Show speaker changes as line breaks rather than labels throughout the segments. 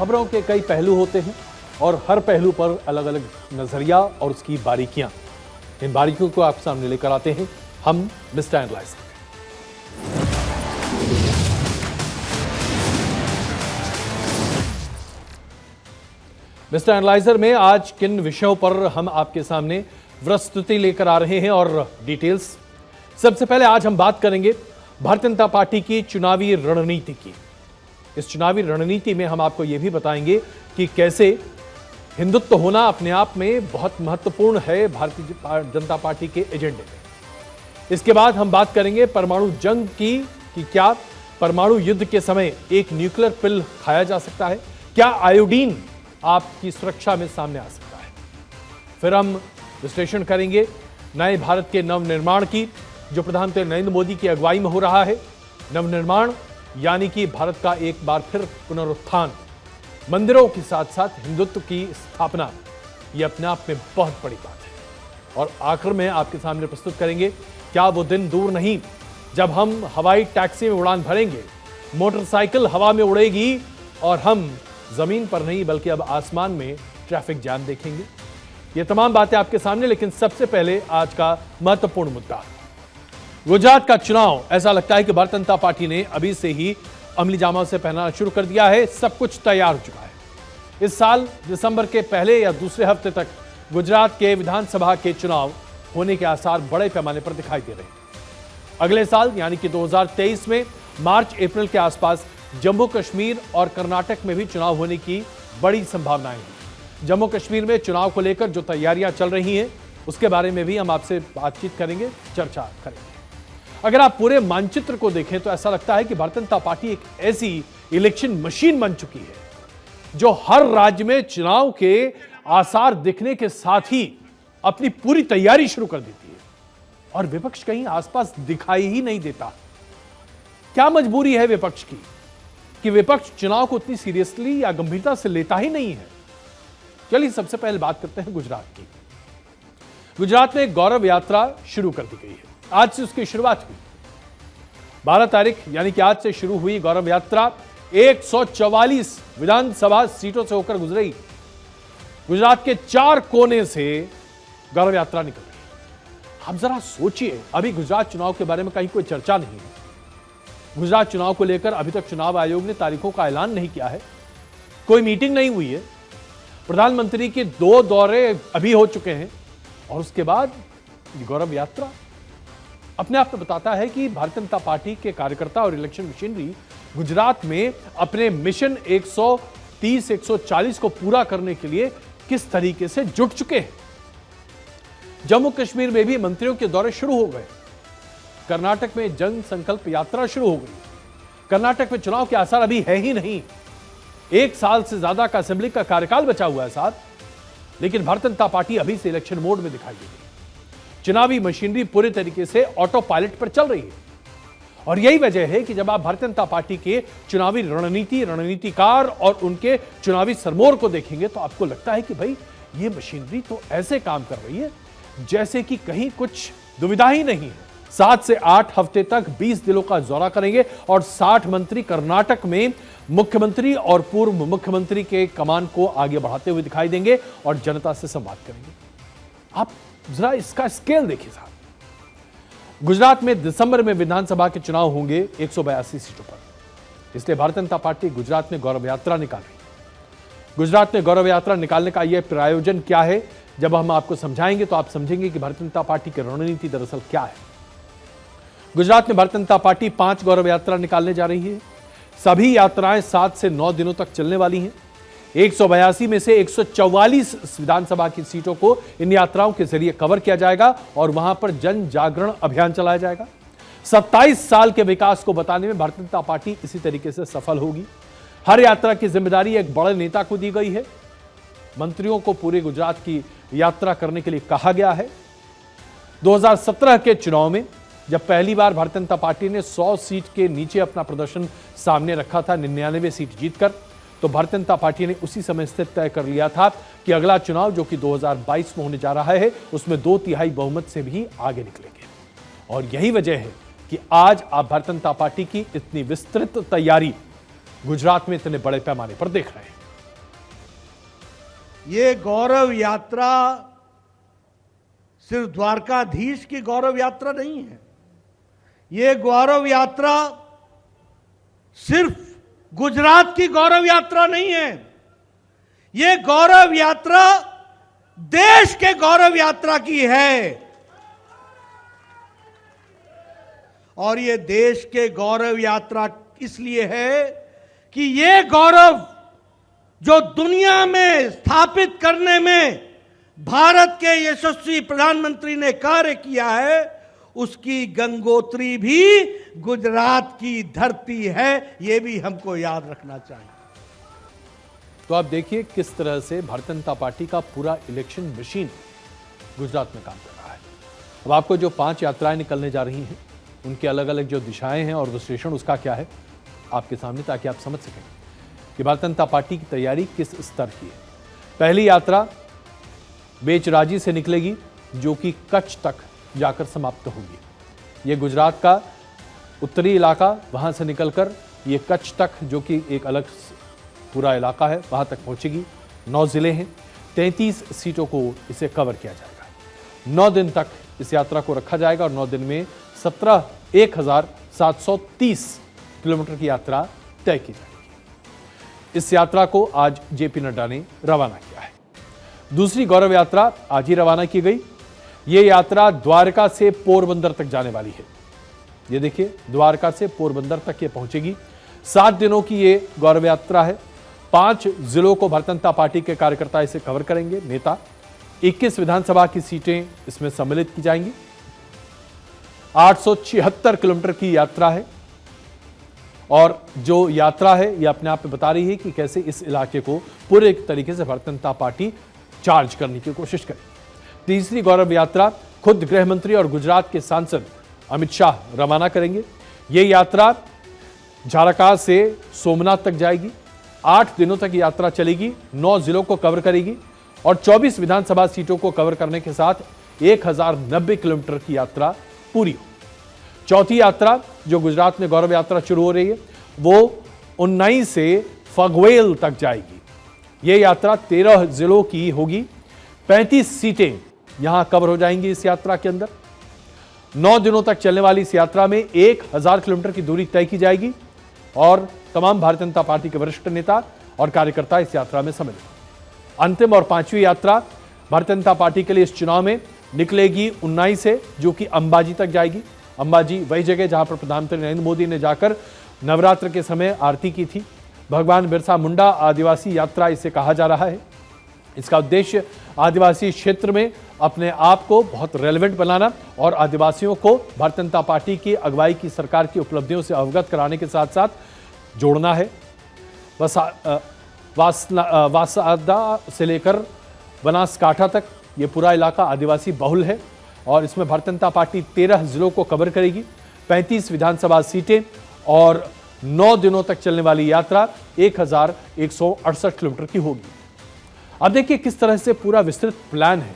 खबरों के कई पहलू होते हैं और हर पहलू पर अलग अलग नजरिया और उसकी बारीकियां। इन बारीकियों को आप सामने लेकर आते हैं हम मिस्टर एनालाइजर। मिस्टर एनालाइजर में आज किन विषयों पर हम आपके सामने प्रस्तुति लेकर आ रहे हैं और डिटेल्स। सबसे पहले आज हम बात करेंगे भारतीय जनता पार्टी की चुनावी रणनीति की। इस चुनावी रणनीति में हम आपको यह भी बताएंगे कि कैसे हिंदुत्व होना अपने आप में बहुत महत्वपूर्ण है भारतीय जनता पार्टी के एजेंडे में। इसके बाद हम बात करेंगे परमाणु जंग की कि क्या परमाणु युद्ध के समय एक न्यूक्लियर पिल खाया जा सकता है, क्या आयोडीन आपकी सुरक्षा में सामने आ सकता है। फिर हम विश्लेषण करेंगे नए भारत के नवनिर्माण की, जो प्रधानमंत्री नरेंद्र मोदी की अगुवाई में हो रहा है। नवनिर्माण यानी कि भारत का एक बार फिर पुनरुत्थान, मंदिरों के साथ साथ हिंदुत्व की स्थापना, यह अपने आप में बहुत बड़ी बात है। और आखिर में आपके सामने प्रस्तुत करेंगे क्या वो दिन दूर नहीं जब हम हवाई टैक्सी में उड़ान भरेंगे, मोटरसाइकिल हवा में उड़ेगी और हम जमीन पर नहीं बल्कि अब आसमान में ट्रैफिक जाम देखेंगे। ये तमाम बातें आपके सामने, लेकिन सबसे पहले आज का महत्वपूर्ण मुद्दा गुजरात का चुनाव। ऐसा लगता है कि भारतीय जनता पार्टी ने अभी से ही अमली जामा से पहनाना शुरू कर दिया है। सब कुछ तैयार हो चुका है। इस साल दिसंबर के पहले या दूसरे हफ्ते तक गुजरात के विधानसभा के चुनाव होने के आसार बड़े पैमाने पर दिखाई दे रहे हैं। अगले साल यानी कि 2023 में मार्च अप्रैल के आसपास जम्मू कश्मीर और कर्नाटक में भी चुनाव होने की बड़ी संभावनाएं हैं। जम्मू कश्मीर में चुनाव को लेकर जो तैयारियां चल रही हैं उसके बारे में भी हम आपसे बातचीत करेंगे, चर्चा करेंगे। अगर आप पूरे मानचित्र को देखें तो ऐसा लगता है कि भारतीय जनता पार्टी एक ऐसी इलेक्शन मशीन बन चुकी है जो हर राज्य में चुनाव के आसार दिखने के साथ ही अपनी पूरी तैयारी शुरू कर देती है और विपक्ष कहीं आसपास दिखाई ही नहीं देता। क्या मजबूरी है विपक्ष की कि विपक्ष चुनाव को उतनी सीरियसली या गंभीरता से लेता ही नहीं है। चलिए सबसे पहले बात करते हैं गुजरात की। गुजरात में गौरव यात्रा शुरू कर दी गई है। आज से उसकी शुरुआत हुई। 12 तारीख यानी कि आज से शुरू हुई गौरव यात्रा 144 विधानसभा सीटों से होकर गुजरी। गुजरात के 4 कोने से गौरव यात्रा निकल रही। आप जरा सोचिए, अभी गुजरात चुनाव के बारे में कहीं कोई चर्चा नहीं है। गुजरात चुनाव को लेकर अभी तक चुनाव आयोग ने तारीखों का ऐलान नहीं किया है, कोई मीटिंग नहीं हुई है। प्रधानमंत्री के 2 दौरे अभी हो चुके हैं और उसके बाद गौरव यात्रा अपने आप में बताता है कि भारतीय जनता पार्टी के कार्यकर्ता और इलेक्शन मशीनरी गुजरात में अपने मिशन 130-140 को पूरा करने के लिए किस तरीके से जुट चुके हैं। जम्मू कश्मीर में भी मंत्रियों के दौरे शुरू हो गए। कर्नाटक में जन संकल्प यात्रा शुरू हो गई। कर्नाटक में चुनाव के आसार अभी है ही नहीं। 1 साल से ज्यादा का असेंबली का कार्यकाल बचा हुआ है साथ, लेकिन भारतीय जनता पार्टी अभी से इलेक्शन मोड में दिखाई देगी। चुनावी मशीनरी पूरे तरीके से ऑटो पायलट पर चल रही है और यही वजह है कि जब आप भारतीय जनता पार्टी के चुनावी रणनीतिकार और उनके चुनावी सरमोर को देखेंगे तो आपको लगता है कि भाई ये मशीनरी तो ऐसे काम कर रही है जैसे कि कहीं कुछ दुविधा ही नहीं है। 7 से 8 हफ्ते तक 20 जिलों का दौरा करेंगे और 60 मंत्री कर्नाटक में मुख्यमंत्री और पूर्व मुख्यमंत्री के कमान को आगे बढ़ाते हुए दिखाई देंगे और जनता से संवाद करेंगे। आप जरा इसका स्केल देखिए साहब। गुजरात में दिसंबर में विधानसभा के चुनाव होंगे 182 सीटों पर, इसलिए भारतीय जनता पार्टी गुजरात में गौरव यात्रा निकाल रही है। गुजरात में गौरव यात्रा निकालने का यह प्रायोजन क्या है, जब हम आपको समझाएंगे तो आप समझेंगे कि भारतीय जनता पार्टी की रणनीति दरअसल क्या है। गुजरात में भारतीय जनता पार्टी 5 गौरव यात्रा निकालने जा रही है। सभी यात्राएं 7 से 9 दिनों तक चलने वाली हैं। 182 में से 144 विधानसभा की सीटों को इन यात्राओं के जरिए कवर किया जाएगा और वहां पर जन जागरण अभियान चलाया जाएगा। 27 साल के विकास को बताने में भारतीय जनता पार्टी इसी तरीके से सफल होगी। हर यात्रा की जिम्मेदारी एक बड़े नेता को दी गई है। मंत्रियों को पूरे गुजरात की यात्रा करने के लिए कहा गया है। 2017 के चुनाव में जब पहली बार भारतीय जनता पार्टी ने 100 सीट के नीचे अपना प्रदर्शन सामने रखा था, 99 सीट जीतकर, तो भारतीय जनता पार्टी ने उसी समय स्थित तय कर लिया था कि अगला चुनाव जो कि 2022 में होने जा रहा है उसमें 2/3 बहुमत से भी आगे निकलेंगे। और यही वजह है कि आज आप भारतीय जनता पार्टी की इतनी विस्तृत तैयारी गुजरात में इतने बड़े पैमाने पर देख रहे हैं।
ये गौरव यात्रा सिर्फ द्वारकाधीश की गौरव यात्रा नहीं है। ये गौरव यात्रा सिर्फ गुजरात की गौरव यात्रा नहीं है। ये गौरव यात्रा देश के गौरव यात्रा की है। और ये देश के गौरव यात्रा इसलिए है कि ये गौरव जो दुनिया में स्थापित करने में भारत के यशस्वी प्रधानमंत्री ने कार्य किया है, उसकी गंगोत्री भी गुजरात की धरती है। यह भी हमको याद रखना चाहिए।
तो आप देखिए किस तरह से भारतीय जनता पार्टी का पूरा इलेक्शन मशीन गुजरात में काम कर रहा है। अब आपको जो 5 यात्राएं निकलने जा रही हैं, उनके अलग अलग जो दिशाएं हैं और विश्लेषण उसका क्या है आपके सामने, ताकि आप समझ सकें कि भारतीय जनता पार्टी की तैयारी किस स्तर की है। पहली यात्रा बेचराजी से निकलेगी, जो कि कच्छ तक जाकर समाप्त होगी। ये गुजरात का उत्तरी इलाका, वहां से निकलकर ये कच्छ तक, जो कि एक अलग पूरा इलाका है, वहां तक पहुंचेगी। 9 जिले हैं, 33 सीटों को इसे कवर किया जाएगा। 9 दिन तक इस यात्रा को रखा जाएगा और 9 दिन में 17,730 किलोमीटर की यात्रा तय की जाएगी। इस यात्रा को आज जेपी नड्डा ने रवाना किया है। दूसरी गौरव यात्रा आज ही रवाना की गई। यह यात्रा द्वारका से पोरबंदर तक जाने वाली है। ये देखिए, द्वारका से पोरबंदर तक ये पहुंचेगी। 7 दिनों की ये गौरव यात्रा है। 5 जिलों को भारतीय जनता पार्टी के कार्यकर्ता इसे कवर करेंगे, नेता। 21 विधानसभा की सीटें इसमें सम्मिलित की जाएंगी। 876 किलोमीटर की यात्रा है और जो यात्रा है यह अपने आप में बता रही है कि कैसे इस इलाके को पूरे तरीके से भारतीय जनता पार्टी चार्ज करने की कोशिश करे। तीसरी गौरव यात्रा खुद गृह मंत्री और गुजरात के सांसद अमित शाह रवाना करेंगे। यह यात्रा झारखंड से सोमनाथ तक जाएगी। 8 दिनों तक यात्रा चलेगी, 9 जिलों को कवर करेगी और 24 विधानसभा सीटों को कवर करने के साथ 1090 किलोमीटर की यात्रा पूरी हो। चौथी यात्रा जो गुजरात में गौरव यात्रा शुरू हो रही है, वो 19 से फगवेल तक जाएगी। यह यात्रा 13 जिलों की होगी। 35 सीटें यहां कवर हो जाएंगी इस यात्रा के अंदर। 9 दिनों तक चलने वाली इस यात्रा में 1000 किलोमीटर की दूरी तय की जाएगी और तमाम भारतीय जनता पार्टी के वरिष्ठ नेता और कार्यकर्ता इस यात्रा में सम्मिलित। अंतिम और 5वीं यात्रा भारतीय जनता पार्टी के लिए इस चुनाव में निकलेगी 19 से, जो कि अंबाजी तक जाएगी। अंबाजी वही जगह जहां पर प्रधानमंत्री नरेंद्र मोदी ने जाकर नवरात्र के समय आरती की थी। भगवान बिरसा मुंडा आदिवासी यात्रा इसे कहा जा रहा है। इसका उद्देश्य आदिवासी क्षेत्र में अपने आप को बहुत रेलेवेंट बनाना और आदिवासियों को भारतीय जनता पार्टी की अगुवाई की सरकार की उपलब्धियों से अवगत कराने के साथ साथ जोड़ना है। वासदा से लेकर बनासकाठा तक ये पूरा इलाका आदिवासी बहुल है और इसमें भारतीय जनता पार्टी 13 जिलों को कवर करेगी। 35 विधानसभा सीटें और 9 दिनों तक चलने वाली यात्रा 1168 किलोमीटर की होगी। अब देखिए किस तरह से पूरा विस्तृत प्लान है।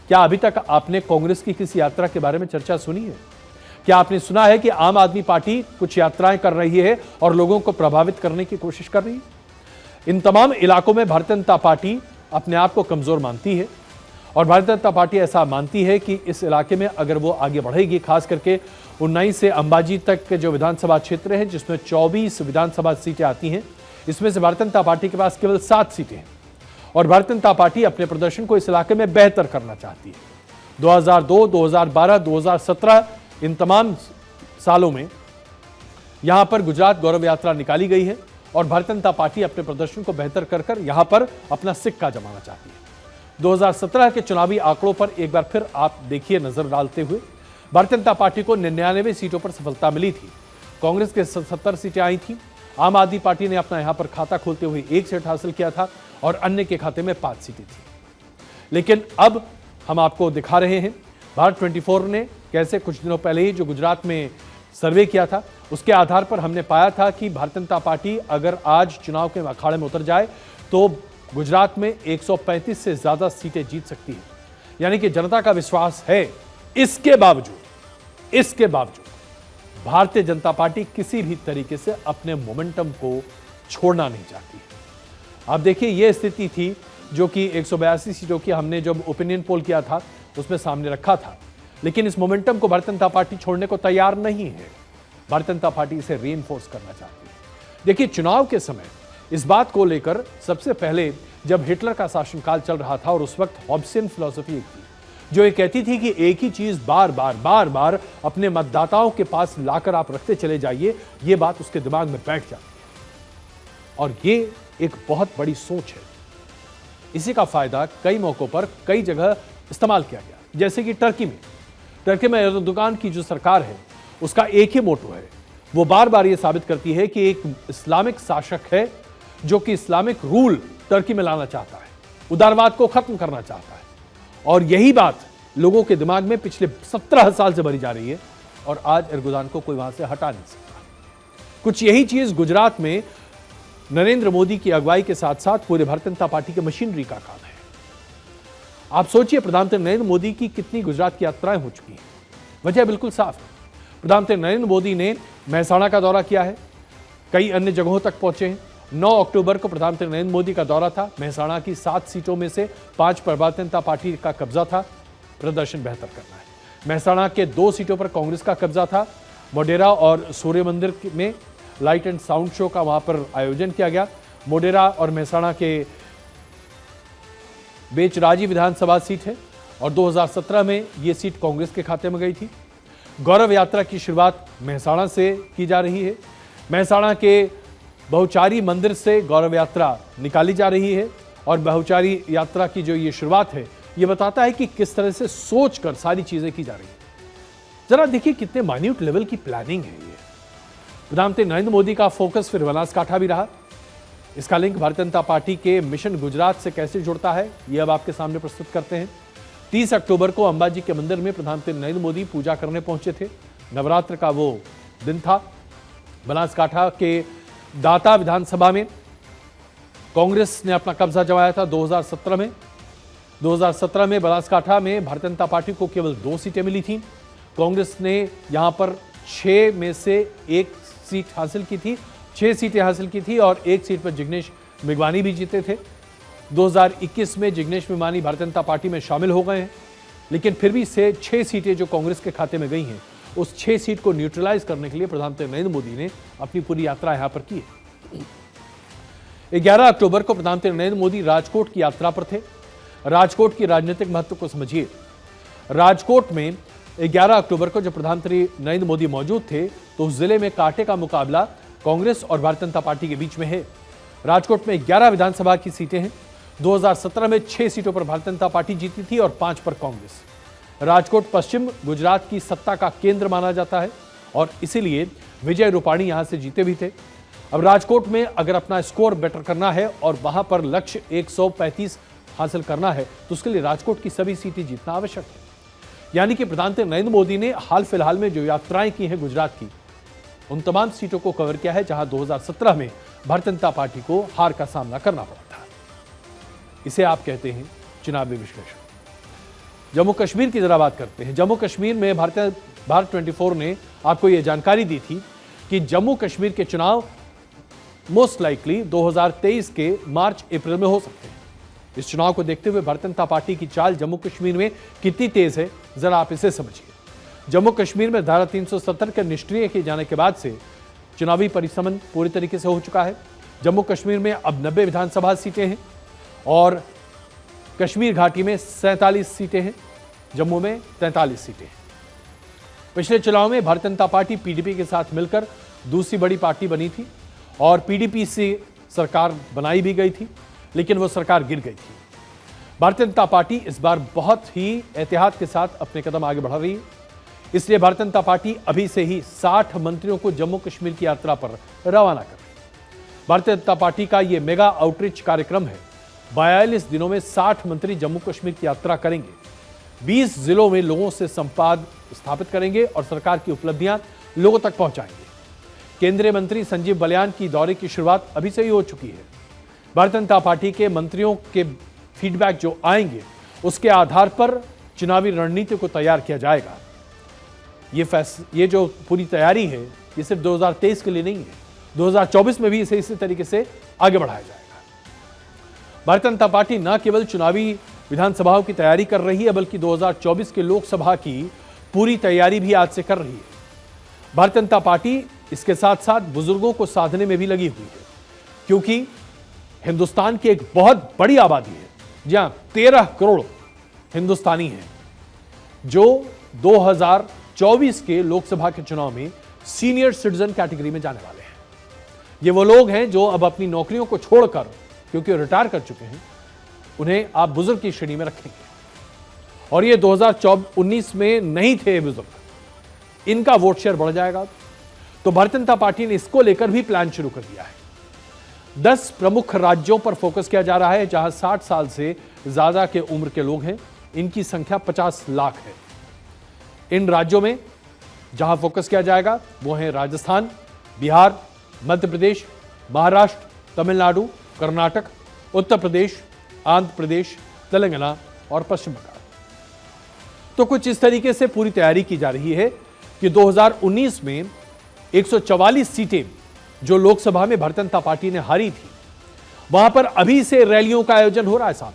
क्या अभी तक आपने कांग्रेस की किसी यात्रा के बारे में चर्चा सुनी है? क्या आपने सुना है कि आम आदमी पार्टी कुछ यात्राएं कर रही है और लोगों को प्रभावित करने की कोशिश कर रही है? इन तमाम इलाकों में भारतीय जनता पार्टी अपने आप को कमजोर मानती है और भारतीय जनता पार्टी ऐसा मानती है कि इस इलाके में अगर वो आगे बढ़ेगी, खास करके 19 से अंबाजी तक के जो विधानसभा क्षेत्र हैं, जिसमें 24 विधानसभा सीटें आती हैं, इसमें से भारतीय जनता पार्टी के पास केवल 7 सीटें हैं और भारतीय जनता पार्टी अपने प्रदर्शन को इस इलाके में बेहतर करना चाहती है। 2002, 2012, 2017 इन तमाम सालों में यहां पर गुजरात गौरव यात्रा निकाली गई है और भारतीय जनता पार्टी अपने प्रदर्शन को बेहतर कर यहां पर अपना सिक्का जमाना चाहती है। 2017 के चुनावी आंकड़ों पर एक बार फिर आप देखिए नजर डालते हुए, भारतीय जनता पार्टी को 99 सीटों पर सफलता मिली थी। कांग्रेस के 70 सीटें आई थी। आम आदमी पार्टी ने अपना यहां पर खाता खोलते हुए 1 सीट हासिल किया था और अन्य के खाते में 5 सीटें थी। लेकिन अब हम आपको दिखा रहे हैं भारत 24 ने कैसे कुछ दिनों पहले ही जो गुजरात में सर्वे किया था, उसके आधार पर हमने पाया था कि भारतीय जनता पार्टी अगर आज चुनाव के अखाड़े में उतर जाए तो गुजरात में 135 से ज्यादा सीटें जीत सकती है। यानी कि जनता का विश्वास है। इसके बावजूद भारतीय जनता पार्टी किसी भी तरीके से अपने मोमेंटम को छोड़ना नहीं चाहती। आप देखिए, यह स्थिति थी जो कि 182 सीटों की हमने जब ओपिनियन पोल किया था उसमें सामने रखा था। लेकिन इस मोमेंटम को भारतीय जनता पार्टी छोड़ने को तैयार नहीं है। भारतीय जनता पार्टी इसे रीइंफोर्स करना चाहती है। देखिए, चुनाव के समय इस बात को लेकर सबसे पहले जब हिटलर का शासनकाल चल रहा था और उस वक्त हॉब्सियन फिलॉसफी एक थी जो ये कहती थी कि एक ही चीज बार बार अपने मतदाताओं के पास लाकर आप रखते चले जाइए, ये बात उसके दिमाग में बैठ जाती है। और ये एक बहुत बड़ी सोच है। इसी का फायदा कई मौकों पर कई जगह इस्तेमाल किया गया, जैसे कि टर्की में एर्दोगान की जो सरकार है उसका एक ही मोटो है, वो बार बार ये साबित करती है कि एक इस्लामिक शासक है जो कि इस्लामिक रूल टर्की में लाना चाहता है, उदारवाद को खत्म करना चाहता है। और यही बात लोगों के दिमाग में पिछले 17 साल से भरी जा रही है और आज एर्दोगान को कोई वहां से हटा नहीं सकता। कुछ यही चीज गुजरात में नरेंद्र मोदी की अगुवाई के साथ साथ पूरे भारतीय जनता पार्टी के मशीनरी का काम है। आप सोचिए, प्रधानमंत्री नरेंद्र मोदी की कितनी गुजरात की यात्राएं हो चुकी हैं। वजह बिल्कुल साफ है। प्रधानमंत्री नरेंद्र मोदी ने महसाणा का दौरा किया है, कई अन्य जगहों तक पहुंचे हैं। 9 अक्टूबर को प्रधानमंत्री नरेंद्र मोदी का दौरा था। महसाणा की 7 सीटों में से 5 पर भारतीय जनता पार्टी का कब्जा था। प्रदर्शन बेहतर करना है। महसाणा के 2 सीटों पर कांग्रेस का कब्जा था। मोढेरा और सूर्य मंदिर में लाइट एंड साउंड शो का वहां पर आयोजन किया गया। मोढेरा और महसाणा के बेचराजी विधानसभा सीट है और 2017 में यह सीट कांग्रेस के खाते में गई थी। गौरव यात्रा की शुरुआत महसाणा से की जा रही है। महसाणा के बहुचारी मंदिर से गौरव यात्रा निकाली जा रही है और बहुचारी यात्रा की जो ये शुरुआत है ये बताता है कि किस तरह से सोचकर सारी चीजें की जा रही है। जरा देखिए कितने माइन्यूट लेवल की प्लानिंग है ये। प्रधानमंत्री नरेंद्र मोदी का फोकस फिर बनासकांठा भी रहा। इसका लिंक भारतीय जनता पार्टी के मिशन गुजरात से कैसे जुड़ता है ये अब आपके सामने प्रस्तुत करते हैं। 30 अक्टूबर को अंबाजी के मंदिर में प्रधानमंत्री नरेंद्र मोदी पूजा करने पहुंचे थे। नवरात्र का वो दिन था। बनासकांठा के दाता विधानसभा में कांग्रेस ने अपना कब्जा जमाया था 2017 में। 2017 में बनासकांठा में भारतीय जनता पार्टी को केवल 2 सीटें मिली थीं। कांग्रेस ने यहां पर 6 में से 1 सीट हासिल की थी, 6 सीटें हासिल की थी और 1 सीट पर जिग्नेश मेघवानी भी जीते थे। 2021 में जिग्नेश मेघवानी भारतीय जनता पार्टी में शामिल हो गए हैं, लेकिन फिर भी से 6 सीटें जो कांग्रेस के खाते में गई हैं उस 6 सीट को न्यूट्रलाइज करने के लिए प्रधानमंत्री नरेंद्र मोदी ने अपनी पूरी यात्रा यहां पर की है। 11 अक्टूबर को प्रधानमंत्री नरेंद्र मोदी राजकोट की यात्रा पर थे। राजकोट की राजनीतिक महत्व को समझिए। राजकोट में 11 अक्टूबर को जब प्रधानमंत्री नरेंद्र मोदी मौजूद थे तो उस जिले में कांटे का मुकाबला कांग्रेस और भारतीय जनता पार्टी के बीच में है। राजकोट में 11 विधानसभा की सीटें हैं। 2017 में 6 सीटों पर भारतीय जनता पार्टी जीती थी और 5 पर कांग्रेस। राजकोट पश्चिम गुजरात की सत्ता का केंद्र माना जाता है और इसीलिए विजय रूपाणी यहां से जीते भी थे। अब राजकोट में अगर अपना स्कोर बेटर करना है और वहां पर लक्ष्य 135 हासिल करना है तो उसके लिए राजकोट की सभी सीटें जीतना आवश्यक है। यानी कि प्रधानमंत्री नरेंद्र मोदी ने हाल फिलहाल में जो यात्राएं की हैं गुजरात की, उन तमाम सीटों को कवर किया है जहां 2017 में भारतीय जनता पार्टी को हार का सामना करना पड़ा था। इसे आप कहते हैं चुनावी विश्लेषण। जम्मू कश्मीर की जरा बात करते हैं। जम्मू कश्मीर में भारत 24 ने आपको यह जानकारी दी थी कि जम्मू कश्मीर के चुनाव मोस्ट लाइकली 2023 के मार्च अप्रैल में हो सकते हैं। इस चुनाव को देखते हुए भारतीय जनता पार्टी की चाल जम्मू कश्मीर में कितनी तेज है जरा आप इसे समझिए। जम्मू कश्मीर में धारा 370 के निष्क्रिय किए जाने के बाद से चुनावी परिसमन पूरी तरीके से हो चुका है। जम्मू कश्मीर में अब 90 विधानसभा सीटें हैं और कश्मीर घाटी में 47 सीटें हैं, जम्मू में 43 सीटें हैं। पिछले चुनाव में भारतीय जनता पार्टी पीडीपी के साथ मिलकर दूसरी बड़ी पार्टी बनी थी और पीडीपी से सरकार बनाई भी गई थी, लेकिन वो सरकार गिर गई थी। भारतीय जनता पार्टी इस बार बहुत ही एहतियात के साथ अपने कदम आगे बढ़ा रही है। इसलिए भारतीय जनता पार्टी अभी से ही 60 मंत्रियों को जम्मू कश्मीर की यात्रा पर रवाना कर रही है। भारतीय जनता पार्टी का यह मेगा आउटरीच कार्यक्रम है। 42 दिनों में 60 मंत्री जम्मू कश्मीर की यात्रा करेंगे। 20 जिलों में लोगों से संवाद स्थापित करेंगे और सरकार की उपलब्धियां लोगों तक पहुंचाएंगे। केंद्रीय मंत्री संजीव बलियान की दौरे की शुरुआत अभी से ही हो चुकी है। भारतीय जनता पार्टी के मंत्रियों के फीडबैक जो आएंगे उसके आधार पर चुनावी रणनीति को तैयार किया जाएगा। ये जो पूरी तैयारी है ये सिर्फ 2023 के लिए नहीं है, 2024 में भी इसे इसी तरीके से आगे बढ़ाया जाएगा। भारतीय जनता पार्टी न केवल चुनावी विधानसभाओं की तैयारी कर रही है, बल्कि 2024 के लोकसभा की पूरी तैयारी भी आज से कर रही है। भारतीय जनता पार्टी इसके साथ साथ बुजुर्गों को साधने में भी लगी हुई है, क्योंकि हिंदुस्तान की एक बहुत बड़ी आबादी है, जहां 13 करोड़ हिंदुस्तानी हैं, जो 2024 के लोकसभा के चुनाव में सीनियर सिटीजन कैटेगरी में जाने वाले हैं। ये वो लोग हैं जो अब अपनी नौकरियों को छोड़कर, क्योंकि रिटायर कर चुके हैं, उन्हें आप बुजुर्ग की श्रेणी में रखेंगे। और ये 2019 में नहीं थे बुजुर्ग, इनका वोट शेयर बढ़ जाएगा। तो भारतीय जनता पार्टी ने इसको लेकर भी प्लान शुरू कर दिया है। 10 प्रमुख राज्यों पर फोकस किया जा रहा है, जहां 60 साल से ज्यादा के उम्र के लोग हैं। इनकी संख्या 50 लाख है। इन राज्यों में जहां फोकस किया जाएगा वो है राजस्थान, बिहार, मध्य प्रदेश, महाराष्ट्र, तमिलनाडु, कर्नाटक, उत्तर प्रदेश, आंध्र प्रदेश, तेलंगाना और पश्चिम बंगाल। तो कुछ इस तरीके से पूरी तैयारी की जा रही है कि 2019 में 144 सीटें जो लोकसभा में भारतीय जनता पार्टी ने हारी थी, वहां पर अभी से रैलियों का आयोजन हो रहा है। साहब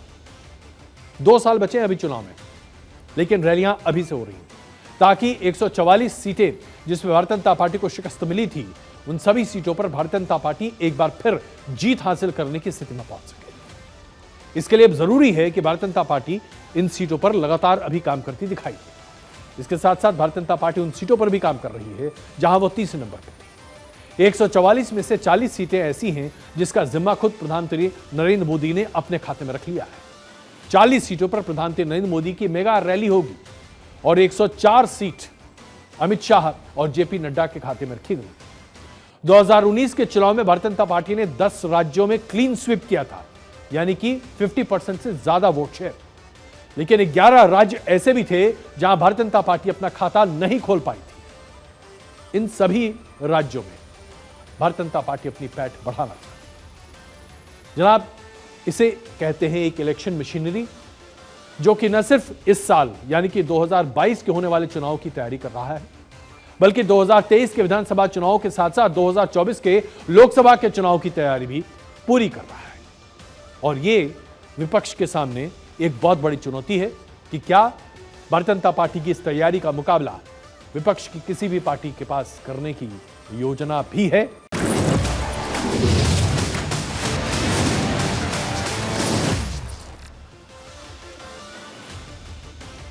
2 साल बचे हैं अभी चुनाव में, लेकिन रैलियां अभी से हो रही हैं, ताकि 144 सीटें जिसमें भारतीय जनता पार्टी को शिकस्त मिली थी, उन सभी सीटों पर भारतीय जनता पार्टी एक बार फिर जीत हासिल करने की स्थिति में पहुंच सके। इसके लिए अब जरूरी है कि भारतीय जनता पार्टी इन सीटों पर लगातार अभी काम करती दिखाई दे। इसके साथ साथ भारतीय जनता पार्टी उन सीटों पर भी काम कर रही है जहां वो 30 नंबर पर थी। 144 में से 40 सीटें ऐसी हैं जिसका जिम्मा खुद प्रधानमंत्री नरेंद्र मोदी ने अपने खाते में रख लिया है। 40 सीटों पर प्रधानमंत्री नरेंद्र मोदी की मेगा रैली होगी और 104 सीट अमित शाह और जेपी नड्डा के खाते में रखी गई। 2019 के चुनाव में भारतीय जनता पार्टी ने 10 राज्यों में क्लीन स्वीप किया था, यानी कि 50% से ज्यादा वोट शेयर। लेकिन 11 राज्य ऐसे भी थे जहां भारतीय जनता पार्टी अपना खाता नहीं खोल पाई थी। इन सभी राज्यों में भारतीय जनता पार्टी अपनी पैठ बढ़ाना चाहती। जनाब, इसे कहते हैं एक इलेक्शन मशीनरी, जो कि न सिर्फ इस साल यानी कि 2022 के होने वाले चुनाव की तैयारी कर रहा है, बल्कि 2023 के विधानसभा चुनाव के साथ साथ 2024 के लोकसभा के चुनाव की तैयारी भी पूरी कर रहा है। और ये विपक्ष के सामने एक बहुत बड़ी चुनौती है कि क्या भारतीय जनता पार्टी की इस तैयारी का मुकाबला विपक्ष की किसी भी पार्टी के पास करने की योजना भी है।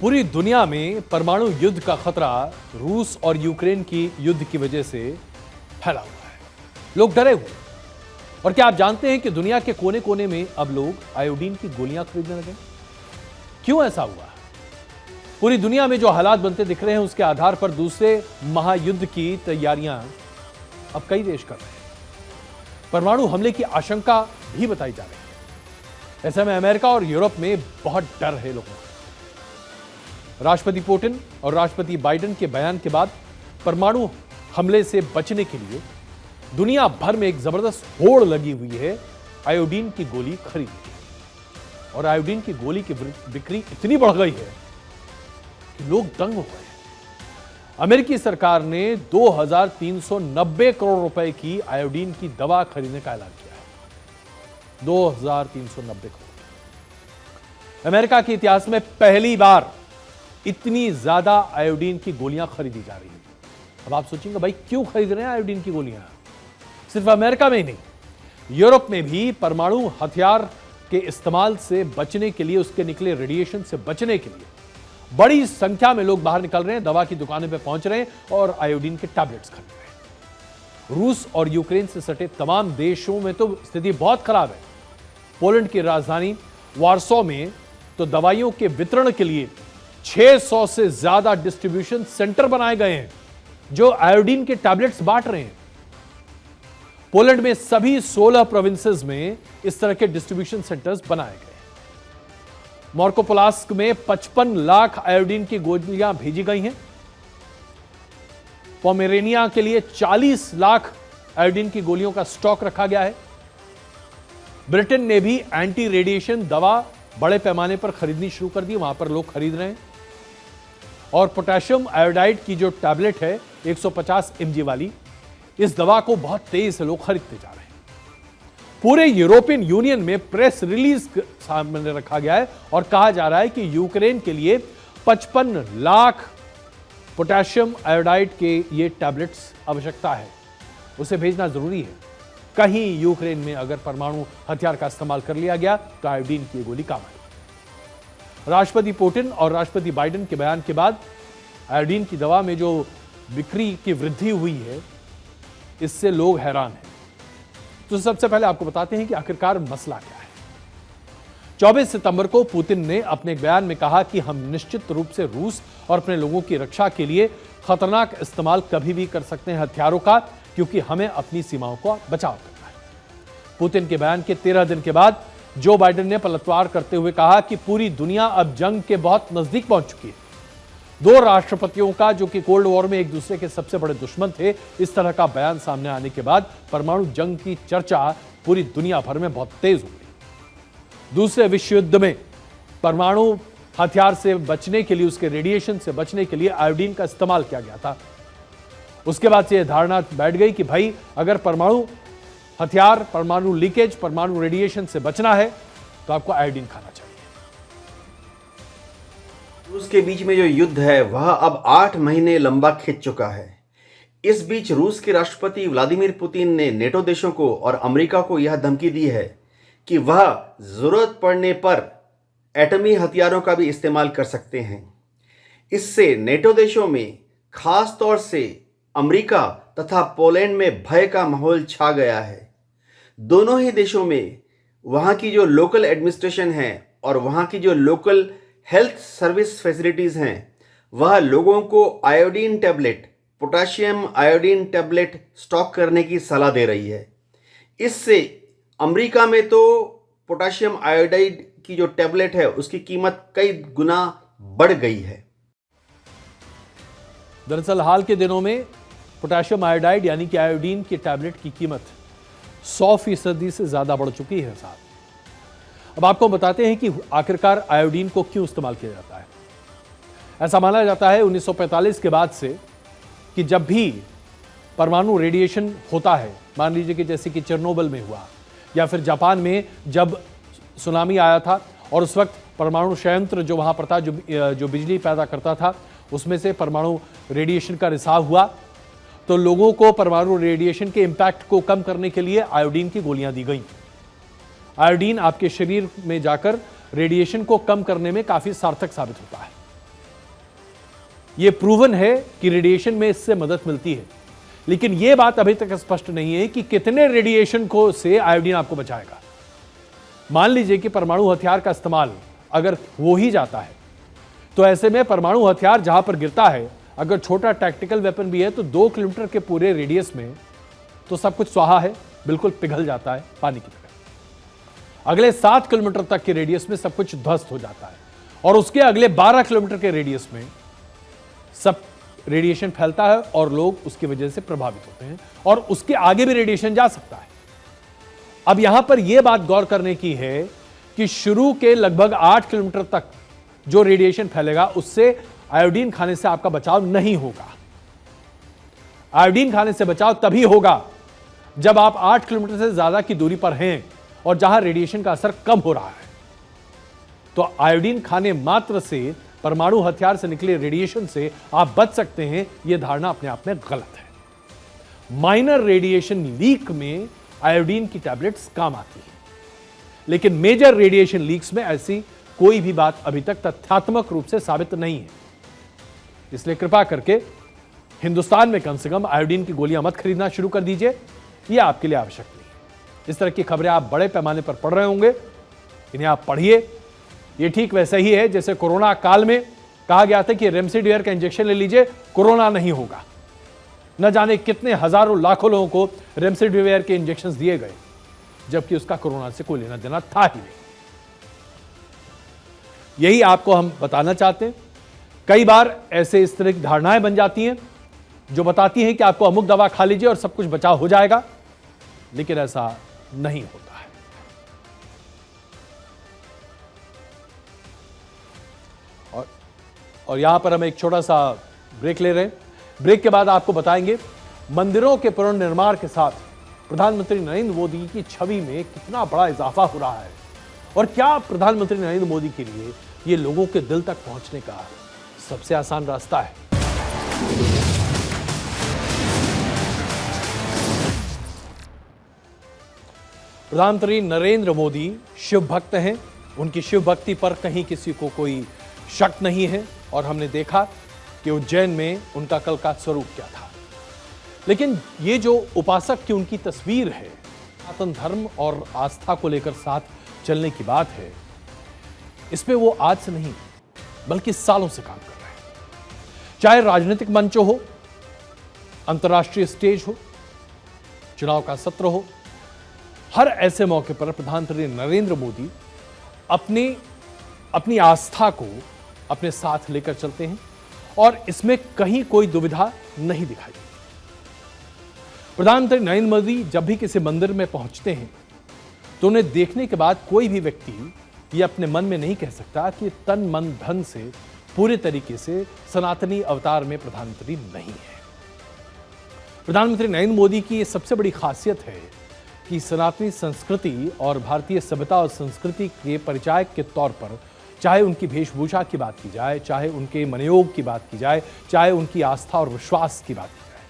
पूरी दुनिया में परमाणु युद्ध का खतरा रूस और यूक्रेन की युद्ध की वजह से फैला हुआ है। लोग डरे हुए। और क्या आप जानते हैं कि दुनिया के कोने कोने में अब लोग आयोडीन की गोलियां खरीदने लगे? क्यों ऐसा हुआ? पूरी दुनिया में जो हालात बनते दिख रहे हैं, उसके आधार पर दूसरे महायुद्ध की तैयारियां अब कई देश कर रहे हैं। परमाणु हमले की आशंका भी बताई जा रही है। ऐसे में अमेरिका और यूरोप में बहुत डर है लोगों को। राष्ट्रपति पुतिन और राष्ट्रपति बाइडेन के बयान के बाद परमाणु हमले से बचने के लिए दुनिया भर में एक जबरदस्त होड़ लगी हुई है आयोडीन की गोली खरीदने की। और आयोडीन की गोली की बिक्री इतनी बढ़ गई है कि लोग दंग हो गए। अमेरिकी सरकार ने 2390 करोड़ रुपए की आयोडीन की दवा खरीदने का ऐलान किया है। 2390 करोड़। अमेरिका के इतिहास में पहली बार इतनी ज्यादा आयोडीन की गोलियां खरीदी जा रही हैं। अब आप सोचेंगे, भाई क्यों खरीद रहे हैं आयोडीन की गोलियां? सिर्फ अमेरिका में ही नहीं, यूरोप में भी परमाणु हथियार के इस्तेमाल से बचने के लिए, उसके निकले रेडिएशन से बचने के लिए बड़ी संख्या में लोग बाहर निकल रहे हैं, दवा की दुकानों पे पहुंच रहे हैं और आयोडीन के टैबलेट्स खरीद रहे हैं। रूस और यूक्रेन से सटे तमाम देशों में तो स्थिति बहुत खराब है। पोलैंड की राजधानी वार्सो में तो दवाइयों के वितरण के लिए 600 से ज्यादा डिस्ट्रीब्यूशन सेंटर बनाए गए हैं जो आयोडीन के टैबलेट्स बांट रहे हैं। पोलैंड में सभी 16 प्रोविंसेस में इस तरह के डिस्ट्रीब्यूशन सेंटर्स बनाए गए। मार्कोपोलास्क में 55 लाख आयोडीन की गोलियां भेजी गई हैं। पोमेरेनिया के लिए 40 लाख आयोडीन की गोलियों का स्टॉक रखा गया है। ब्रिटेन ने भी एंटी रेडिएशन दवा बड़े पैमाने पर खरीदनी शुरू कर दी, वहां पर लोग खरीद रहे हैं। और पोटेशियम आयोडाइड की जो टैबलेट है 150 mg वाली, इस दवा को बहुत तेजी से लोग खरीदते जा रहे हैं। पूरे यूरोपियन यूनियन में प्रेस रिलीज सामने रखा गया है और कहा जा रहा है कि यूक्रेन के लिए 55 लाख पोटेशियम आयोडाइड के ये टैबलेट्स आवश्यकता है, उसे भेजना जरूरी है। कहीं यूक्रेन में अगर परमाणु हथियार का इस्तेमाल कर लिया गया तो आयोडीन की गोली काम आएगी। राष्ट्रपति पुतिन और राष्ट्रपति बाइडेन के बयान के बाद आयोडीन की दवा में जो बिक्री की वृद्धि हुई है, इससे लोग हैरान हैं। तो सबसे पहले आपको बताते हैं कि आखिरकार मसला क्या है। 24 सितंबर को पुतिन ने अपने एक बयान में कहा कि हम निश्चित रूप से रूस और अपने लोगों की रक्षा के लिए खतरनाक इस्तेमाल कभी भी कर सकते हैं हथियारों का, क्योंकि हमें अपनी सीमाओं का बचाव करना है। पुतिन के बयान के 13 दिन के बाद जो बाइडेन ने पलटवार करते हुए कहा कि पूरी दुनिया अब जंग के बहुत नजदीक पहुंच चुकी है। दो राष्ट्रपतियों का, जो कि कोल्ड वॉर में एक दूसरे के सबसे बड़े दुश्मन थे, इस तरह का बयान सामने आने के बाद परमाणु जंग की चर्चा पूरी दुनिया भर में बहुत तेज हो गई। दूसरे विश्व युद्ध में परमाणु हथियार से बचने के लिए, उसके रेडिएशन से बचने के लिए आयोडीन का इस्तेमाल किया गया था। उसके बाद से यह धारणा बैठ गई कि भाई अगर परमाणु हथियार, परमाणु लीकेज, परमाणु रेडिएशन से बचना है तो आपको आयोडीन खाना चाहिए।
रूस के बीच में जो युद्ध है वह अब 8 महीने लंबा खिंच चुका है। इस बीच रूस के राष्ट्रपति व्लादिमीर पुतिन ने नेटो देशों को और अमेरिका को यह धमकी दी है कि वह जरूरत पड़ने पर एटमी हथियारों का भी इस्तेमाल कर सकते हैं। इससे नेटो देशों में खास तौर से अमेरिका तथा पोलैंड में भय का माहौल छा गया है। दोनों ही देशों में वहाँ की जो लोकल एडमिनिस्ट्रेशन है और वहाँ की जो लोकल हेल्थ सर्विस फैसिलिटीज़ हैं, वह लोगों को iodine tablet, potassium iodine tablet stock करने की सलाह दे रही है। इससे अमेरिका में तो पोटेशियम आयोडाइड की जो टैबलेट है उसकी कीमत कई गुना बढ़ गई है।
दरअसल हाल के दिनों में पोटेशियम आयोडाइड यानी कि आयोडीन की टैबलेट की कीमत 100% से ज्यादा बढ़ चुकी है साहब। अब आपको बताते हैं कि आखिरकार आयोडीन को क्यों इस्तेमाल किया जाता है। ऐसा माना जाता है 1945 के बाद से कि जब भी परमाणु रेडिएशन होता है, मान लीजिए कि जैसे कि चेरनोबिल में हुआ या फिर जापान में जब सुनामी आया था और उस वक्त परमाणु संयंत्र जो वहां पर था, जो बिजली पैदा करता था, उसमें से परमाणु रेडिएशन का रिसाव हुआ, तो लोगों को परमाणु रेडिएशन के इम्पैक्ट को कम करने के लिए आयोडीन की गोलियां दी गई। आयोडीन आपके शरीर में जाकर रेडिएशन को कम करने में काफी सार्थक साबित होता है। यह प्रूवन है कि रेडिएशन में इससे मदद मिलती है, लेकिन यह बात अभी तक स्पष्ट नहीं है कि कितने रेडिएशन को से आयोडीन आपको बचाएगा। मान लीजिए कि परमाणु हथियार का इस्तेमाल अगर हो ही जाता है, तो ऐसे में परमाणु हथियार जहां पर गिरता है, अगर छोटा टैक्टिकल वेपन भी है तो 2 किलोमीटर के पूरे रेडियस में तो सब कुछ स्वाहा है, बिल्कुल पिघल जाता है पानी की तरह। अगले 7 किलोमीटर तक के रेडियस में सब कुछ ध्वस्त हो जाता है और उसके अगले 12 किलोमीटर के रेडियस में सब रेडिएशन फैलता है और लोग उसकी वजह से प्रभावित होते हैं और उसके आगे भी रेडिएशन जा सकता है। अब यहां पर यह बात गौर करने की है कि शुरू के लगभग 8 किलोमीटर तक जो रेडिएशन फैलेगा उससे आयोडीन खाने से आपका बचाव नहीं होगा। आयोडीन खाने से बचाव तभी होगा जब आप 8 किलोमीटर से ज्यादा की दूरी पर हैं और जहां रेडिएशन का असर कम हो रहा है। तो आयोडीन खाने मात्र से परमाणु हथियार से निकले रेडिएशन से आप बच सकते हैं, यह धारणा अपने आप में गलत है। माइनर रेडिएशन लीक में आयोडीन की टैबलेट्स काम आती है, लेकिन मेजर रेडिएशन लीक्स में ऐसी कोई भी बात अभी तक तथ्यात्मक रूप से साबित नहीं है। इसलिए कृपा करके हिंदुस्तान में कम से कम आयोडीन की गोलियां मत खरीदना शुरू कर दीजिए, यह आपके लिए आवश्यक नहीं है। इस तरह की खबरें आप बड़े पैमाने पर पढ़ रहे होंगे, इन्हें आप पढ़िए। यह ठीक वैसा ही है जैसे कोरोना काल में कहा गया था कि रेमडेसिविर का इंजेक्शन ले लीजिए, कोरोना नहीं होगा। न जाने कितने हजारों लाखों लोगों को रेमडेसिविर के इंजेक्शन दिए गए, जबकि उसका कोरोना से कोई लेना देना था ही नहीं। यही आपको हम बताना चाहते हैं। कई बार ऐसे इस तरह की धारणाएं बन जाती हैं जो बताती हैं कि आपको अमुक दवा खा लीजिए और सब कुछ बचाव हो जाएगा, लेकिन ऐसा नहीं होता है। और यहां पर हम एक छोटा सा ब्रेक ले रहे हैं। ब्रेक के बाद आपको बताएंगे मंदिरों के पुनर्निर्माण के साथ प्रधानमंत्री नरेंद्र मोदी की छवि में कितना बड़ा इजाफा हो रहा है और क्या प्रधानमंत्री नरेंद्र मोदी के लिए ये लोगों के दिल तक पहुंचने का सबसे आसान रास्ता है। प्रधानमंत्री नरेंद्र मोदी शिव भक्त हैं। उनकी शिव भक्ति पर कहीं किसी को कोई शक नहीं है और हमने देखा कि उज्जैन में उनका कल का स्वरूप क्या था। लेकिन ये जो उपासक की उनकी तस्वीर है, सनातन धर्म और आस्था को लेकर साथ चलने की बात है, इस पे वो आज से नहीं बल्कि सालों से काम कर रहे हैं। चाहे राजनीतिक मंच हो, अंतर्राष्ट्रीय स्टेज हो, चुनाव का सत्र हो, हर ऐसे मौके पर प्रधानमंत्री नरेंद्र मोदी अपनी आस्था को अपने साथ लेकर चलते हैं और इसमें कहीं कोई दुविधा नहीं दिखाई देती। प्रधानमंत्री नरेंद्र मोदी जब भी किसी मंदिर में पहुंचते हैं तो उन्हें देखने के बाद कोई भी व्यक्ति ये अपने मन में नहीं कह सकता कि तन मन धन से पूरे तरीके से सनातनी अवतार में प्रधानमंत्री नहीं है। प्रधानमंत्री नरेंद्र मोदी की ये सबसे बड़ी खासियत है कि सनातनी संस्कृति और भारतीय सभ्यता और संस्कृति के परिचायक के तौर पर, चाहे उनकी वेशभूषा की बात की जाए, चाहे उनके मनोयोग की बात की जाए, चाहे उनकी आस्था और विश्वास की बात की जाए,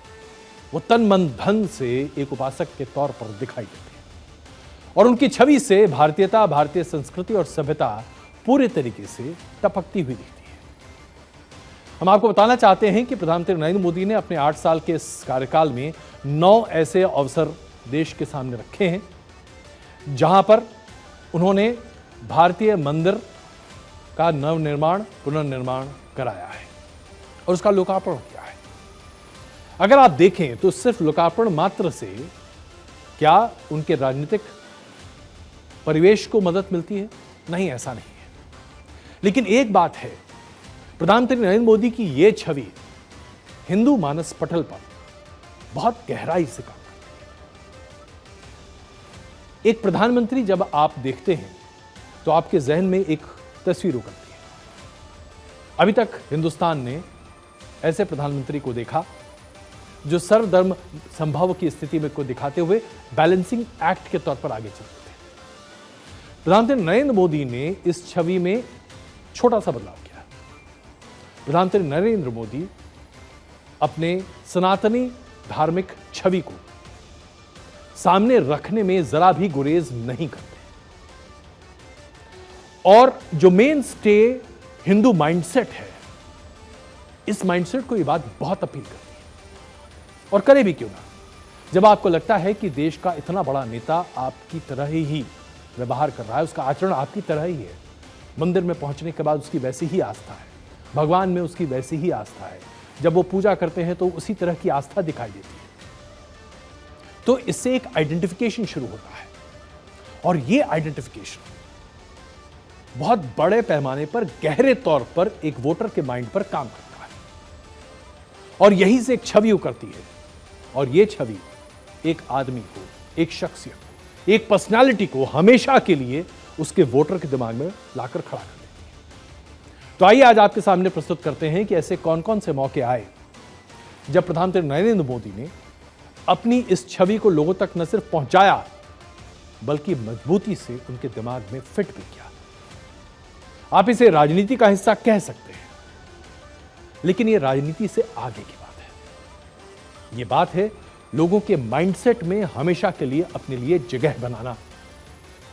वो तन मन धन से एक उपासक के तौर पर दिखाई देते हैं और उनकी छवि से भारतीयता, भारतीय संस्कृति और सभ्यता पूरे तरीके से टपकती हुई दिखती है। हम आपको बताना चाहते हैं कि प्रधानमंत्री नरेंद्र मोदी ने अपने 8 साल के इस कार्यकाल में 9 ऐसे अवसर देश के सामने रखे हैं जहां पर उन्होंने भारतीय मंदिर का नवनिर्माण, पुनर्निर्माण कराया है और उसका लोकार्पण किया है। अगर आप देखें तो सिर्फ लोकार्पण मात्र से क्या उनके राजनीतिक परिवेश को मदद मिलती है? नहीं, ऐसा नहीं है। लेकिन एक बात है, प्रधानमंत्री नरेंद्र मोदी की यह छवि हिंदू मानस पटल पर बहुत गहराई से काम करती है। एक प्रधानमंत्री जब आप देखते हैं तो आपके जहन में एक तस्वीर उभरती है। अभी तक हिंदुस्तान ने ऐसे प्रधानमंत्री को देखा जो सर्वधर्म संभव की स्थिति में को दिखाते हुए बैलेंसिंग एक्ट के तौर पर आगे चलते थे। प्रधानमंत्री नरेंद्र मोदी ने इस छवि में छोटा सा बदलाव किया। प्रधानमंत्री नरेंद्र मोदी अपने सनातनी धार्मिक छवि को सामने रखने में जरा भी गुरेज नहीं करते और जो मेन स्टे हिंदू माइंडसेट है, इस माइंडसेट को ये बात बहुत अपील करती है और करे भी क्यों ना। जब आपको लगता है कि देश का इतना बड़ा नेता आपकी तरह ही व्यवहार कर रहा है, उसका आचरण आपकी तरह ही है, मंदिर में पहुंचने के बाद उसकी वैसी ही आस्था है, भगवान में उसकी वैसी ही आस्था है, जब वो पूजा करते हैं तो उसी तरह की आस्था दिखाई देती है, तो इससे एक आइडेंटिफिकेशन शुरू होता है और ये आइडेंटिफिकेशन बहुत बड़े पैमाने पर, गहरे तौर पर एक वोटर के माइंड पर काम करता है और यहीं से एक छवि उकरती है और ये छवि एक आदमी को, एक शख्सियत को, एक पर्सनालिटी को हमेशा के लिए उसके वोटर के दिमाग में लाकर खड़ा कर देती है। तो आइए आज आपके सामने प्रस्तुत करते हैं कि ऐसे कौन कौन से मौके आए जब प्रधानमंत्री नरेंद्र मोदी ने अपनी इस छवि को लोगों तक न सिर्फ पहुंचाया बल्कि मजबूती से उनके दिमाग में फिट भी किया। आप इसे राजनीति का हिस्सा कह सकते हैं, लेकिन यह राजनीति से आगे की बात है। यह बात है लोगों के माइंडसेट में हमेशा के लिए अपने लिए जगह बनाना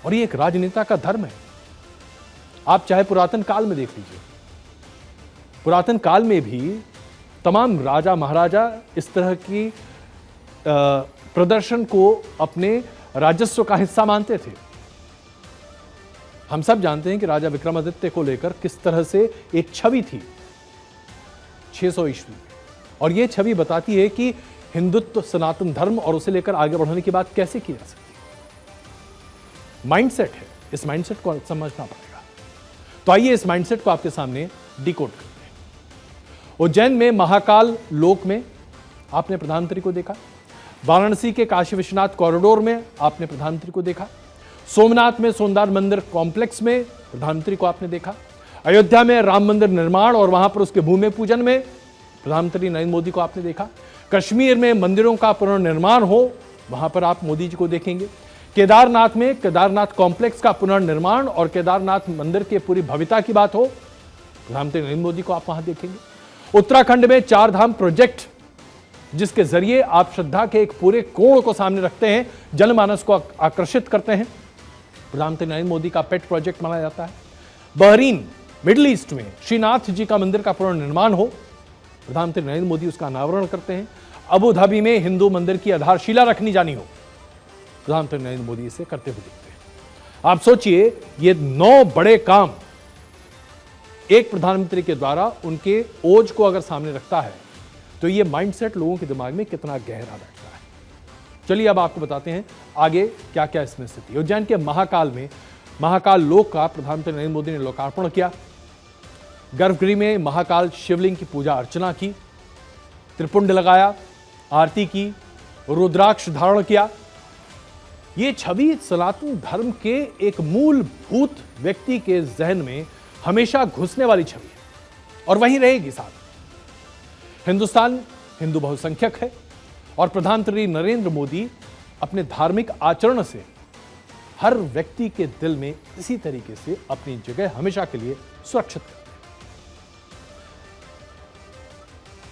और यह एक राजनेता का धर्म है। आप चाहे पुरातन काल में देख लीजिए, पुरातन काल में भी तमाम राजा महाराजा इस तरह की प्रदर्शन को अपने राजस्व का हिस्सा मानते थे। हम सब जानते हैं कि राजा विक्रमादित्य को लेकर किस तरह से एक छवि थी 600 ईस्वी, और यह छवि बताती है कि हिंदुत्व, सनातन धर्म और उसे लेकर आगे बढ़ने की बात कैसे की जा सकती है। माइंडसेट है, इस माइंडसेट को समझना पड़ेगा। तो आइए इस माइंडसेट को आपके सामने डिकोड करते हैं। उज्जैन में महाकाल लोक में आपने प्रधानमंत्री को देखा, वाराणसी के काशी विश्वनाथ कॉरिडोर में आपने प्रधानमंत्री को देखा, सोमनाथ में सोमनाथ मंदिर कॉम्प्लेक्स में प्रधानमंत्री को आपने देखा, अयोध्या में राम मंदिर निर्माण और वहां पर उसके भूमि पूजन में प्रधानमंत्री नरेंद्र मोदी को आपने देखा, कश्मीर में मंदिरों का पुनर्निर्माण हो वहां पर आप मोदी जी को देखेंगे। केदारनाथ में केदारनाथ कॉम्प्लेक्स का पुनर्निर्माण और केदारनाथ मंदिर के पूरी भव्यता की बात हो, प्रधानमंत्री नरेंद्र मोदी को आप वहां देखेंगे। उत्तराखंड में चार धाम प्रोजेक्ट, जिसके जरिए आप श्रद्धा के एक पूरे कोण को सामने रखते हैं, जनमानस को आकर्षित करते हैं, प्रधानमंत्री नरेंद्र मोदी का पेट प्रोजेक्ट माना जाता है। बहरीन, मिडिल ईस्ट में श्रीनाथ जी का मंदिर का पुनर्निर्माण हो, प्रधानमंत्री नरेंद्र मोदी उसका अनावरण करते हैं। अबू धाबी में हिंदू मंदिर की आधारशिला रखनी जानी हो, प्रधानमंत्री नरेंद्र मोदी इसे करते हुए दिखते हैं। आप सोचिए, ये 9 बड़े काम एक प्रधानमंत्री के द्वारा उनके ओज को अगर सामने रखता है तो ये माइंडसेट लोगों के दिमाग में कितना गहरा बैठता है। चलिए अब आपको बताते हैं आगे क्या क्या इसमें स्थिति। उज्जैन के महाकाल में महाकाल लोक का प्रधानमंत्री नरेंद्र मोदी ने लोकार्पण किया। गर्भगृह में महाकाल शिवलिंग की पूजा अर्चना की, त्रिपुंड लगाया, आरती की, रुद्राक्ष धारण किया। ये छवि सनातन धर्म के एक मूलभूत व्यक्ति के जहन में हमेशा घुसने वाली छवि है और वहीं रहेगी। साथ हिंदुस्तान हिंदू बहुसंख्यक है और प्रधानमंत्री नरेंद्र मोदी अपने धार्मिक आचरण से हर व्यक्ति के दिल में इसी तरीके से अपनी जगह हमेशा के लिए सुरक्षित करते हैं।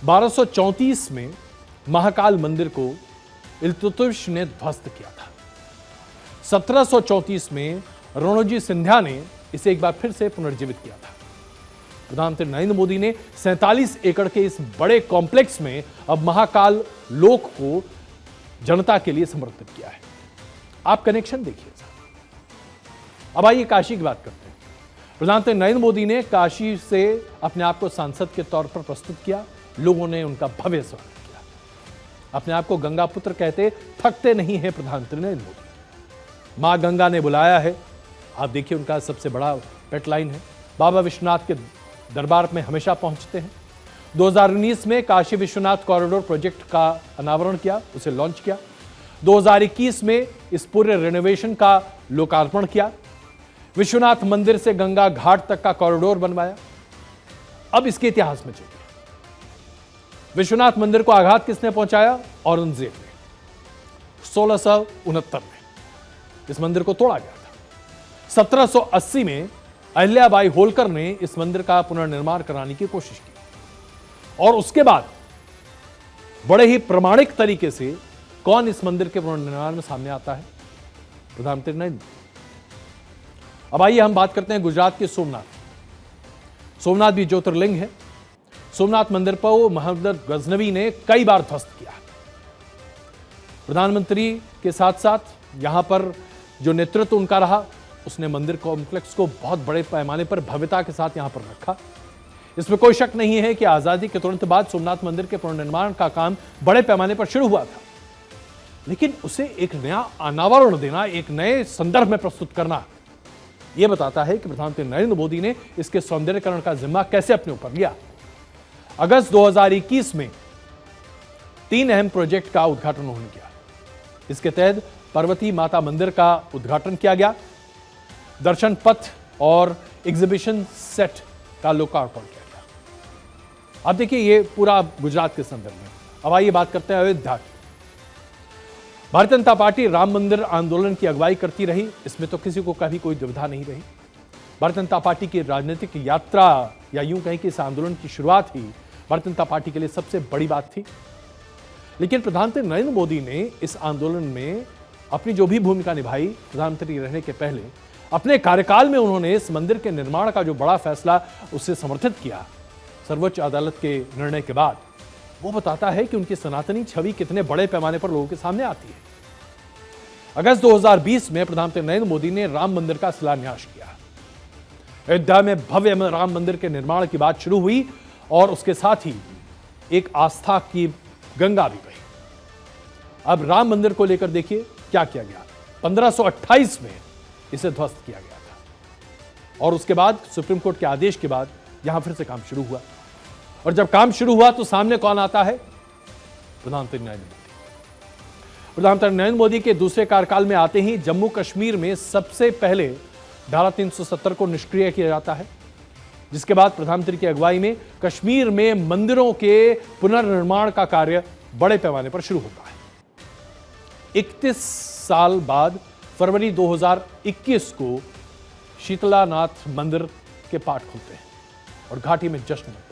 1234 में महाकाल मंदिर को इल्तुतमिश ने ध्वस्त किया था। 1734 में रणोजी सिंधिया ने इसे एक बार फिर से पुनर्जीवित किया था। प्रधानमंत्री नरेंद्र मोदी ने 47 एकड़ के इस बड़े कॉम्प्लेक्स में अब महाकाल लोक को जनता के लिए समर्पित किया है। आप कनेक्शन देखिए। अब आइए काशी की बात करते हैं। प्रधानमंत्री नरेंद्र मोदी ने काशी से अपने आप को सांसद के तौर पर प्रस्तुत किया। लोगों ने उनका भव्य स्वागत किया। अपने आप को गंगा पुत्र कहते थकते नहीं है प्रधानमंत्री नरेंद्र मोदी। मां गंगा ने बुलाया है, आप देखिए उनका सबसे बड़ा पेट लाइन है। बाबा विश्वनाथ के दरबार में हमेशा पहुंचते हैं। 2019 में काशी विश्वनाथ कॉरिडोर प्रोजेक्ट का अनावरण किया, उसे लॉन्च किया। 2021 में इस पूरे रेनोवेशन का लोकार्पण किया। विश्वनाथ मंदिर से गंगा घाट तक का कॉरिडोर बनवाया। अब इसके इतिहास में चलिए। विश्वनाथ मंदिर को आघात किसने पहुंचाया? औरंगजेब ने 1669 में इस मंदिर को तोड़ा गया था। 1780 में अहिल्याबाई होलकर ने इस मंदिर का पुनर्निर्माण कराने की कोशिश की और उसके बाद बड़े ही प्रामाणिक तरीके से कौन इस मंदिर के पुनर्निर्माण में सामने आता है? प्रधानमंत्री नरेंद्र। अब आइए हम बात करते हैं गुजरात के सोमनाथ। सोमनाथ भी ज्योतिर्लिंग है। सोमनाथ मंदिर पर मोहम्मद गजनवी ने कई बार ध्वस्त किया। प्रधानमंत्री के साथ साथ यहां पर जो नेतृत्व उनका रहा, उसने मंदिर कॉम्प्लेक्स को बहुत बड़े पैमाने पर भव्यता के साथ यहां पर रखा। इसमें कोई शक नहीं है कि आजादी के तुरंत बाद सोमनाथ मंदिर के पुनर्निर्माण का काम बड़े पैमाने पर शुरू हुआ था, लेकिन उसे एक नया अनावरण देना, एक नए संदर्भ में प्रस्तुत करना, यह बताता है कि प्रधानमंत्री नरेंद्र मोदी ने इसके सौंदर्यीकरण का जिम्मा कैसे अपने ऊपर लिया। अगस्त 2021 में 3 अहम प्रोजेक्ट का उद्घाटन उन्होंने किया। इसके तहत पार्वती माता मंदिर का उद्घाटन किया गया, दर्शन पथ और एग्जीबिशन सेट का लोकार्पण किया गया। अब देखिए ये पूरा गुजरात के संदर्भ में। अब आइए बात करते हैं अयोध्या की। भारतीय जनता पार्टी राम मंदिर आंदोलन की अगुवाई करती रही, इसमें तो किसी को कभी कोई दुविधा नहीं रही। भारतीय जनता पार्टी की राजनीतिक यात्रा या यूं कहें कि इस आंदोलन की शुरुआत ही भारतीय जनता पार्टी के लिए सबसे बड़ी बात थी। लेकिन प्रधानमंत्री नरेंद्र मोदी ने इस आंदोलन में अपनी जो भी भूमिका निभाई, प्रधानमंत्री रहने के पहले अपने कार्यकाल में उन्होंने इस मंदिर के निर्माण का जो बड़ा फैसला उससे समर्थित किया सर्वोच्च अदालत के निर्णय के बाद, वो बताता है कि उनकी सनातनी छवि कितने बड़े पैमाने पर लोगों के सामने आती है। अगस्त 2020 में प्रधानमंत्री नरेंद्र मोदी ने राम मंदिर का शिलान्यास किया। अयोध्या में भव्य राम मंदिर के निर्माण की बात शुरू हुई और उसके साथ ही एक आस्था की गंगा भी बही। अब राम मंदिर को लेकर देखिए क्या किया गया। 1528 में इसे ध्वस्त किया गया था और उसके बाद सुप्रीम कोर्ट के आदेश के बाद यहां फिर से काम शुरू हुआ। और जब काम शुरू हुआ तो सामने कौन आता है? प्रधानमंत्री नरेंद्र मोदी। प्रधानमंत्री नरेंद्र मोदी के दूसरे कार्यकाल में आते ही जम्मू कश्मीर में सबसे पहले धारा 370 को निष्क्रिय किया जाता है, जिसके बाद प्रधानमंत्री की अगुवाई में कश्मीर में मंदिरों के पुनर्निर्माण का कार्य बड़े पैमाने पर शुरू होता है। 31 साल बाद फरवरी 2021 को शीतलानाथ मंदिर के पाट खुलते हैं और घाटी में जश्न मचता है।